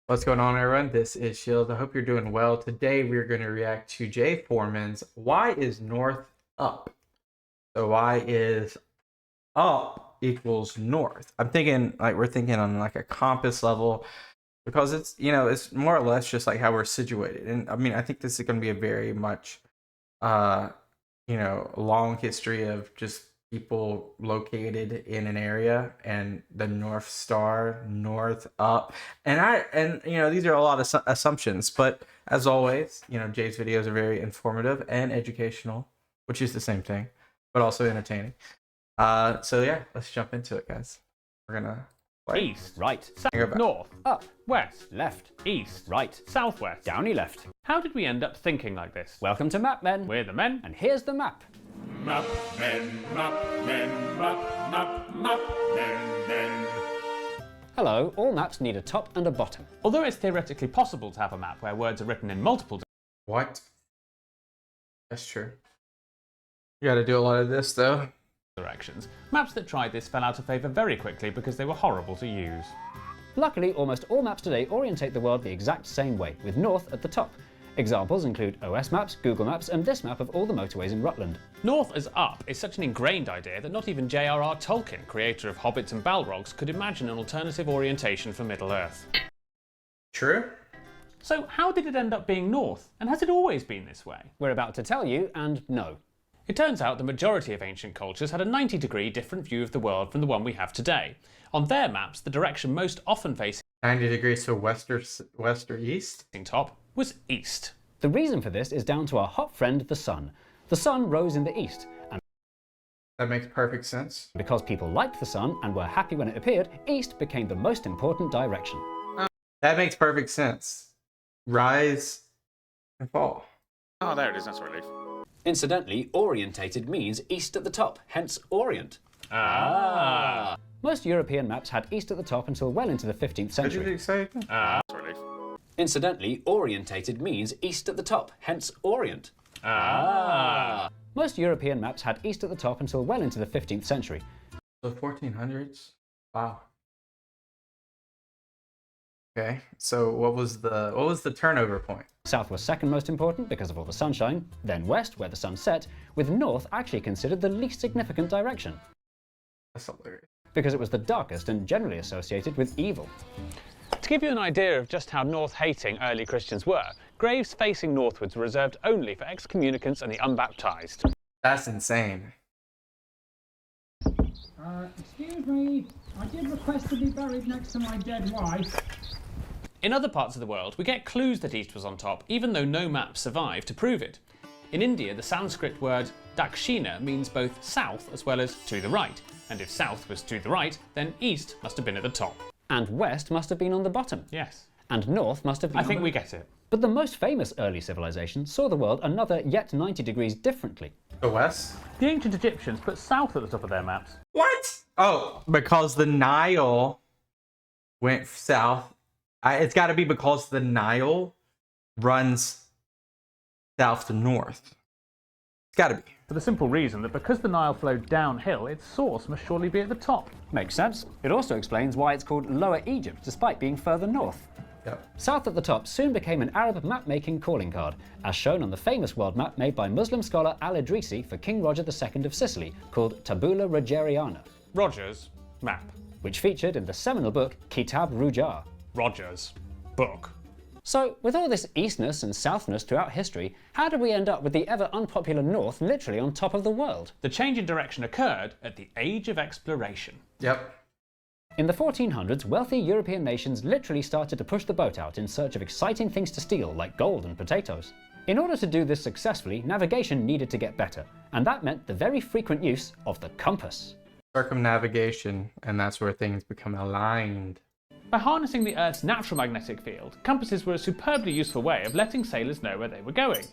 What's going on, everyone? This is Shield. I hope you're doing well. Today we're going to react to Jay Foreman's Why is North Up? So why is up equals north? I'm thinking we're thinking on like a compass level because it's, it's more or less just like how we're situated. And I mean, I think this is going to be a very much, long history of just people located in an area and the North Star, north up. And these are a lot of assumptions, but as always, Jay's videos are very informative and educational, which is the same thing, but also entertaining. So yeah, let's jump into it, guys. We're gonna play. East, right, south, north, up, west, left, east, right, southwest, downy left. How did we end up thinking like this? Welcome to Map Men. We're the men, and here's the map. Map men, map men, map men. Hello, all maps need a top and a bottom. Although it's theoretically possible to have a map where words are written in multiple What? That's true. You gotta do a lot of this though. directions, maps that tried this fell out of favour very quickly because they were horrible to use. Luckily, almost all maps today orientate the world the exact same way, with north at the top. Examples include OS Maps, Google Maps, and this map of all the motorways in Rutland. North as up is such an ingrained idea that not even J.R.R. Tolkien, creator of Hobbits and Balrogs, could imagine an alternative orientation for Middle-earth. True. So how did it end up being north, and has it always been this way? We're about to tell you, and no. It turns out the majority of ancient cultures had a 90-degree different view of the world from the one we have today. On their maps, the direction most often facing 90 degrees to west or east? top was east. The reason for this is down to our hot friend, the sun. The sun rose in the east, and That makes perfect sense. because people liked the sun and were happy when it appeared, east became the most important direction. That makes perfect sense. Rise and fall. Oh, there it is. That's a relief. Incidentally, orientated means east at the top, hence orient. Ah. Most European maps had east at the top until well into the 15th Did century. you say? That's a relief. Incidentally, orientated means east at the top, hence orient. Ah. Most European maps had east at the top until well into the 15th century. The 1400s? Wow. Okay, so what was the turnover point? South was second most important because of all the sunshine, then west where the sun set, with north actually considered the least significant direction That's hilarious. because it was the darkest and generally associated with evil. To give you an idea of just how north-hating early Christians were, graves facing northwards were reserved only for excommunicants and the unbaptized. That's insane. Excuse me, I did request to be buried next to my dead wife. In other parts of the world, we get clues that east was on top, even though no maps survive to prove it. In India, the Sanskrit word dakshina means both south as well as to the right, and if south was to the right, then east must have been at the top. And west must have been on the bottom. Yes. And north must have been I think we get it. But the most famous early civilization saw the world another yet 90 degrees differently. The west? The ancient Egyptians put south at the top of their maps. What? Oh, because the Nile went south. It's got to be because the Nile runs south to north. It's got to be. For the simple reason that because the Nile flowed downhill, its source must surely be at the top. Makes sense. It also explains why it's called Lower Egypt, despite being further north. Yep. South at the top soon became an Arab map-making calling card, as shown on the famous world map made by Muslim scholar Al-Idrisi for King Roger II of Sicily, called Tabula Rogeriana, Roger's map. which featured in the seminal book Kitab Rujar. Roger's book. So, with all this eastness and southness throughout history, how did we end up with the ever unpopular north literally on top of the world? The change in direction occurred at the Age of Exploration. Yep. In the 1400s, wealthy European nations literally started to push the boat out in search of exciting things to steal, like gold and potatoes. In order to do this successfully, navigation needed to get better, and that meant the very frequent use of the compass. Circumnavigation, and that's where things become aligned. By harnessing the Earth's natural magnetic field, compasses were a superbly useful way of letting sailors know where they were going.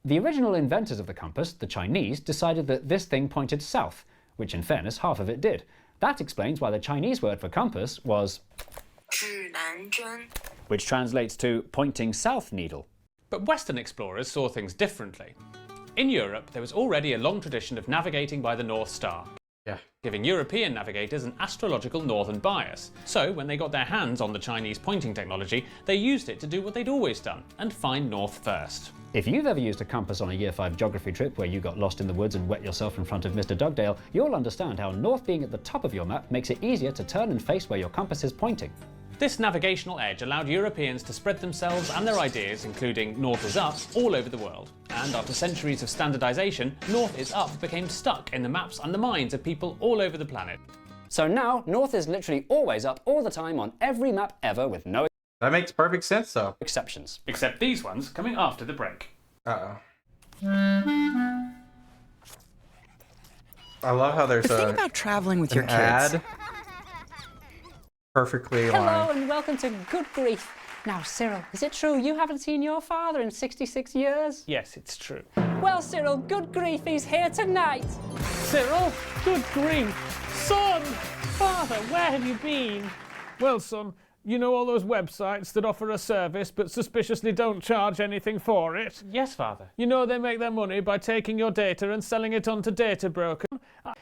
The original inventors of the compass, the Chinese, decided that this thing pointed south, which in fairness half of it did. That explains why the Chinese word for compass was 指南针 which translates to pointing south needle. But Western explorers saw things differently. In Europe, there was already a long tradition of navigating by the North Star. Yeah. giving European navigators an astrological northern bias. So when they got their hands on the Chinese pointing technology, they used it to do what they'd always done, and find north first. If you've ever used a compass on a Year 5 geography trip where you got lost in the woods and wet yourself in front of Mr. Dugdale, you'll understand how north being at the top of your map makes it easier to turn and face where your compass is pointing. This navigational edge allowed Europeans to spread themselves and their ideas, including north is up, all over the world. And after centuries of standardization, north is up became stuck in the maps and the minds of people all over the planet. So now, north is literally always up all the time on every map ever with no That makes perfect sense, though. exceptions. Except these ones coming after the break. Uh-oh. I love how there's The thing about traveling with your an kids. ad perfectly Hello aligned. and welcome to Good Grief. Now, Cyril, is it true you haven't seen your father in 66 years? Yes, it's true. Well, Cyril, good grief, he's here tonight. Cyril, good grief. Son! Father, where have you been? Well, son, you know all those websites that offer a service but suspiciously don't charge anything for it? Yes, Father. You know they make their money by taking your data and selling it on to data brokers.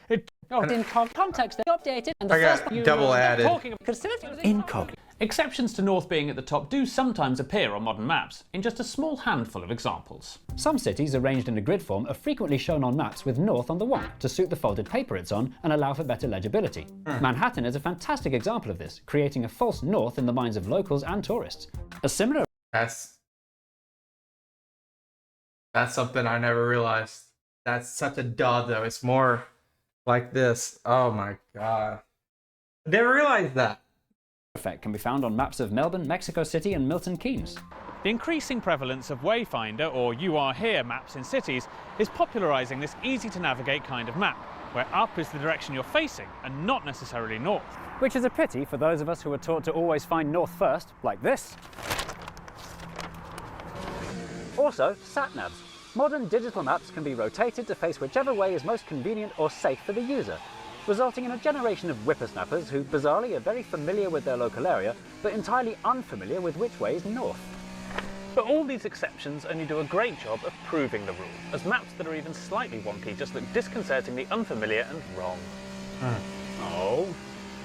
In context, they updated and the I got first double added. Talking of consider Incog. exceptions to north being at the top do sometimes appear on modern maps, in just a small handful of examples. Some cities arranged in a grid form are frequently shown on maps with north on the one to suit the folded paper it's on and allow for better legibility. Manhattan is a fantastic example of this, creating a false north in the minds of locals and tourists. A similar That's something I never realized. That's such a duh, though. It's more like this. Oh my god. I didn't realize that. effect can be found on maps of Melbourne, Mexico City and Milton Keynes. The increasing prevalence of Wayfinder or You Are Here maps in cities is popularising this easy-to-navigate kind of map, where up is the direction you're facing and not necessarily north. Which is a pity for those of us who were taught to always find north first, like this. Also, sat-navs. Modern digital maps can be rotated to face whichever way is most convenient or safe for the user, resulting in a generation of whippersnappers who bizarrely are very familiar with their local area, but entirely unfamiliar with which way is north. But all these exceptions only do a great job of proving the rule, as maps that are even slightly wonky just look disconcertingly unfamiliar and wrong. Oh.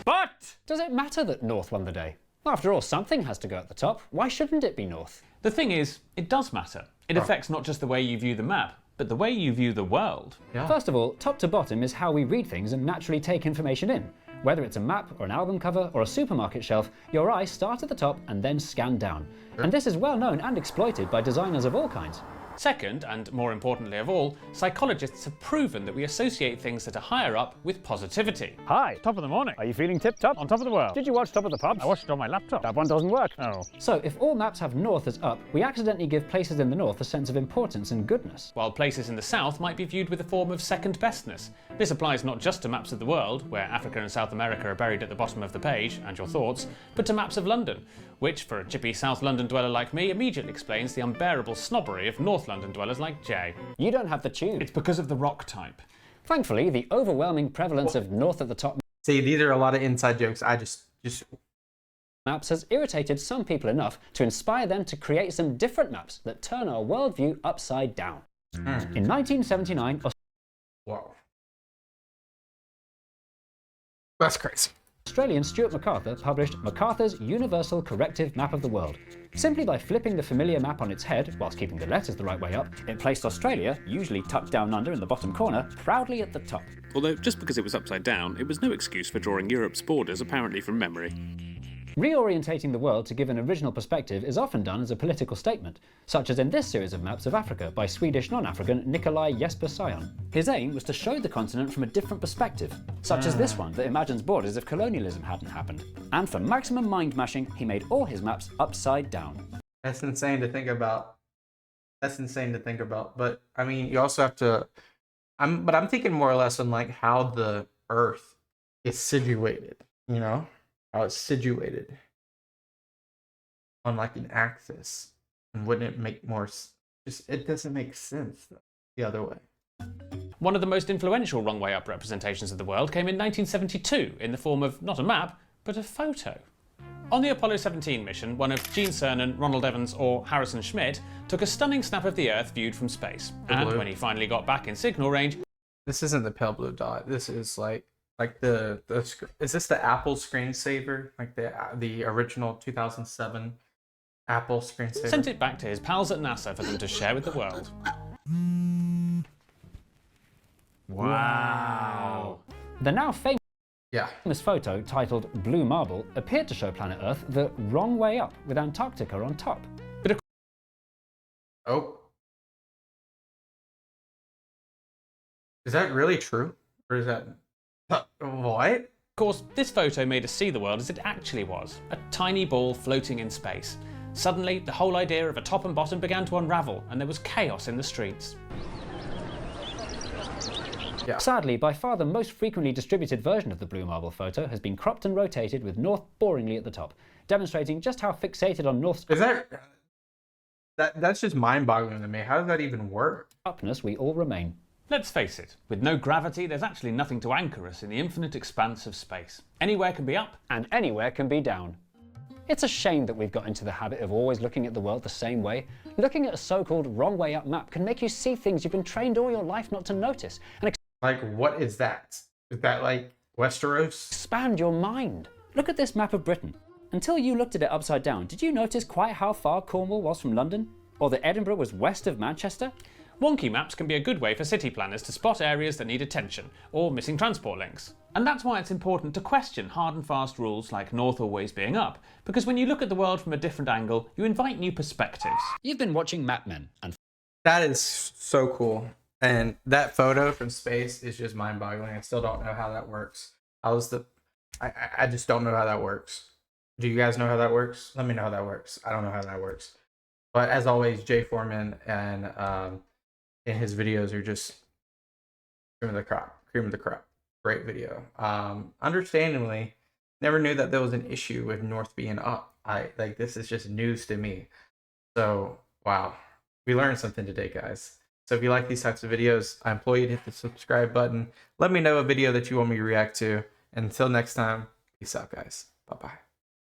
But Does it matter that north won the day? After all, something has to go at the top. Why shouldn't it be north? the thing is, it does matter. It affects not just the way you view the map, but the way you view the world. Yeah. First of all, top to bottom is how we read things and naturally take information in. Whether it's a map or an album cover or a supermarket shelf, your eyes start at the top and then scan down. And this is well known and exploited by designers of all kinds. Second, and more importantly of all, psychologists have proven that we associate things that are higher up with positivity. Hi, top of the morning. Are you feeling tip-top? On top of the world. Did you watch Top of the Pops? I watched it on my laptop. That one doesn't work. Oh. So if all maps have north as up, we accidentally give places in the north a sense of importance and goodness. While places in the south might be viewed with a form of second bestness. This applies not just to maps of the world, where Africa and South America are buried at the bottom of the page, and your thoughts, but to maps of London, which, for a chippy South London dweller like me, immediately explains the unbearable snobbery of North London dwellers like Jay. You don't have the tune. It's because of the rock type. Thankfully, the overwhelming prevalence of north at the top See, these are a lot of inside jokes. I just maps has irritated some people enough to inspire them to create some different maps that turn our worldview upside down. In 1979, wow. That's crazy. Australian Stuart MacArthur published MacArthur's Universal Corrective Map of the World. Simply by flipping the familiar map on its head, whilst keeping the letters the right way up, it placed Australia, usually tucked down under in the bottom corner, proudly at the top. Although, just because it was upside down, it was no excuse for drawing Europe's borders apparently from memory. Reorientating the world to give an original perspective is often done as a political statement, such as in this series of maps of Africa by Swedish non-African Nikolai Jesper Sion. His aim was to show the continent from a different perspective, such as this one that imagines borders if colonialism hadn't happened. And for maximum mind-mashing, he made all his maps upside down. That's insane to think about. But I mean, you also have to. I'm thinking more or less on like how the Earth is situated. You know, how it's situated on like an axis, and wouldn't it make more? It doesn't make sense though, the other way. One of the most influential wrong way up representations of the world came in 1972 in the form of not a map, but a photo. On the Apollo 17 mission, one of Gene Cernan, Ronald Evans or Harrison Schmitt took a stunning snap of the Earth viewed from space. And when he finally got back in signal range, This isn't the pale blue dot. This is like Like is this the Apple screensaver? Like the original 2007 Apple screensaver? Sent it back to his pals at NASA for them to share with the world. Wow. The now famous Yeah. photo, titled Blue Marble, appeared to show planet Earth the wrong way up, with Antarctica on top. Oh. Is that really true? Or is that... What? Of course, this photo made us see the world as it actually was, a tiny ball floating in space. Suddenly, the whole idea of a top and bottom began to unravel, and there was chaos in the streets. Yeah. Sadly, by far the most frequently distributed version of the Blue Marble photo has been cropped and rotated with North boringly at the top, demonstrating just how fixated on North's Is that's just mind-boggling to me. How does that even work? upness we all remain. Let's face it, with no gravity, there's actually nothing to anchor us in the infinite expanse of space. Anywhere can be up, And anywhere can be down. It's a shame that we've got into the habit of always looking at the world the same way. Looking at a so-called wrong way up map can make you see things you've been trained all your life not to notice, and Like, what is that? Is that like Westeros? expand your mind. Look at this map of Britain. Until you looked at it upside down, did you notice quite how far Cornwall was from London? Or that Edinburgh was west of Manchester? wonky maps can be a good way for city planners to spot areas that need attention, or missing transport links. And that's why it's important to question hard and fast rules like north always being up, because when you look at the world from a different angle, you invite new perspectives. You've been watching Map Men, and That is so cool. And that photo from space is just mind-boggling. I still don't know how that works. I just don't know how that works. Do you guys know how that works? Let me know how that works. I don't know how that works. But as always, Jay Foreman and in his videos are just cream of the crop. Great video. Understandably, never knew that there was an issue with North being up. This is just news to me. So wow, we learned something today, guys. So if you like these types of videos, I implore you to hit the subscribe button. Let me know a video that you want me to react to. Until next time, peace out, guys. Bye-bye.